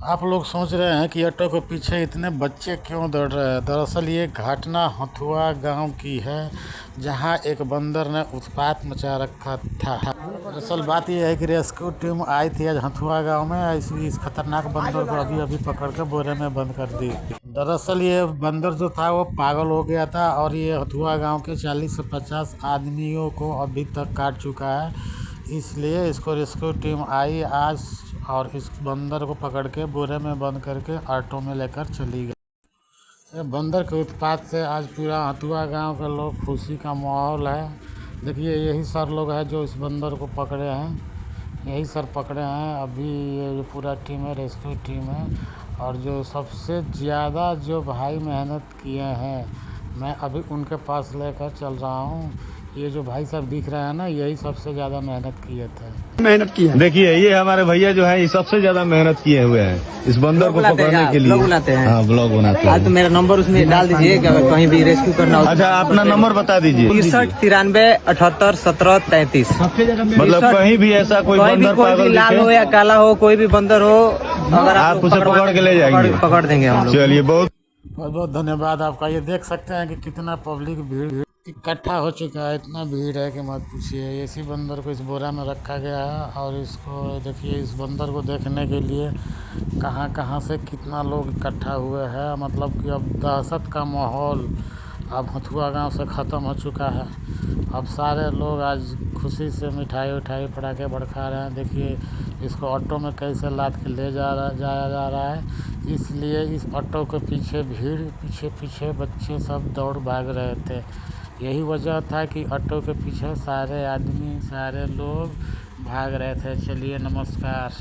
आप लोग सोच रहे हैं कि ऑटो के पीछे इतने बच्चे क्यों दौड़ रहे हैं। दरअसल ये घटना हथुआ गांव की है, जहां एक बंदर ने उत्पात मचा रखा था। दरअसल बात यह है कि रेस्क्यू टीम आई थी आज हथुआ गांव में। इस खतरनाक बंदर को अभी अभी पकड़ के बोरे में बंद कर दी। दरअसल ये बंदर जो था वो पागल हो गया था और ये हथुआ गाँव के 40 से 50 आदमियों को अभी तक काट चुका है। इसलिए इसको रेस्क्यू टीम आई आज और इस बंदर को पकड़ के बोरे में बंद करके ऑटो में लेकर चली गई। ये बंदर के उत्पात से आज पूरा हथुआ गांव के लोग खुशी का माहौल है। देखिए यही सर लोग हैं जो इस बंदर को पकड़े हैं, यही सर पकड़े हैं। अभी ये जो पूरा टीम है रेस्क्यू टीम है, और जो सबसे ज़्यादा जो भाई मेहनत किए हैं मैं अभी उनके पास लेकर चल रहा हूँ। ये जो भाई साहब दिख रहे हैं ना, यही सबसे ज़्यादा मेहनत किए थे। मेहनत की है। देखिए ये हमारे भैया जो है ये सबसे ज्यादा मेहनत किए हुए हैं इस बंदर को पकड़ने के लिए। ब्लॉग बनाते हैं। हाँ ब्लॉग बनाते हैं। तो मेरा नंबर उसमें डाल दीजिए, अगर कहीं भी रेस्क्यू करना हो। अच्छा अपना नंबर बता दीजिए। 6393781733। मतलब कहीं भी ऐसा कोई बंदर पागल लाल हो या काला हो, कोई भी बंदर हो, अगर आप उसे पकड़ के ले जाएंगे। पकड़ देंगे हम लोग। चलिए बहुत बहुत धन्यवाद आपका। ये देख सकते हैं कि कितना पब्लिक भीड़ इकट्ठा हो चुका है। इतना भीड़ है कि मत पूछिए। इसी बंदर को इस बोरा में रखा गया है और इसको देखिए, इस बंदर को देखने के लिए कहाँ कहाँ से कितना लोग इकट्ठा हुए हैं। मतलब कि अब दहशत का माहौल अब हथुआ गांव से ख़त्म हो चुका है। अब सारे लोग आज खुशी से मिठाई उठाई पटाखे भड़का रहे हैं। देखिए इसको ऑटो में कैसे लाद के ले जाया जा रहा है। इसलिए इस ऑटो के पीछे भीड़, पीछे पीछे बच्चे सब दौड़ भाग रहे थे। यही वजह था कि ऑटो के पीछे सारे आदमी, सारे लोग भाग रहे थे। चलिए नमस्कार।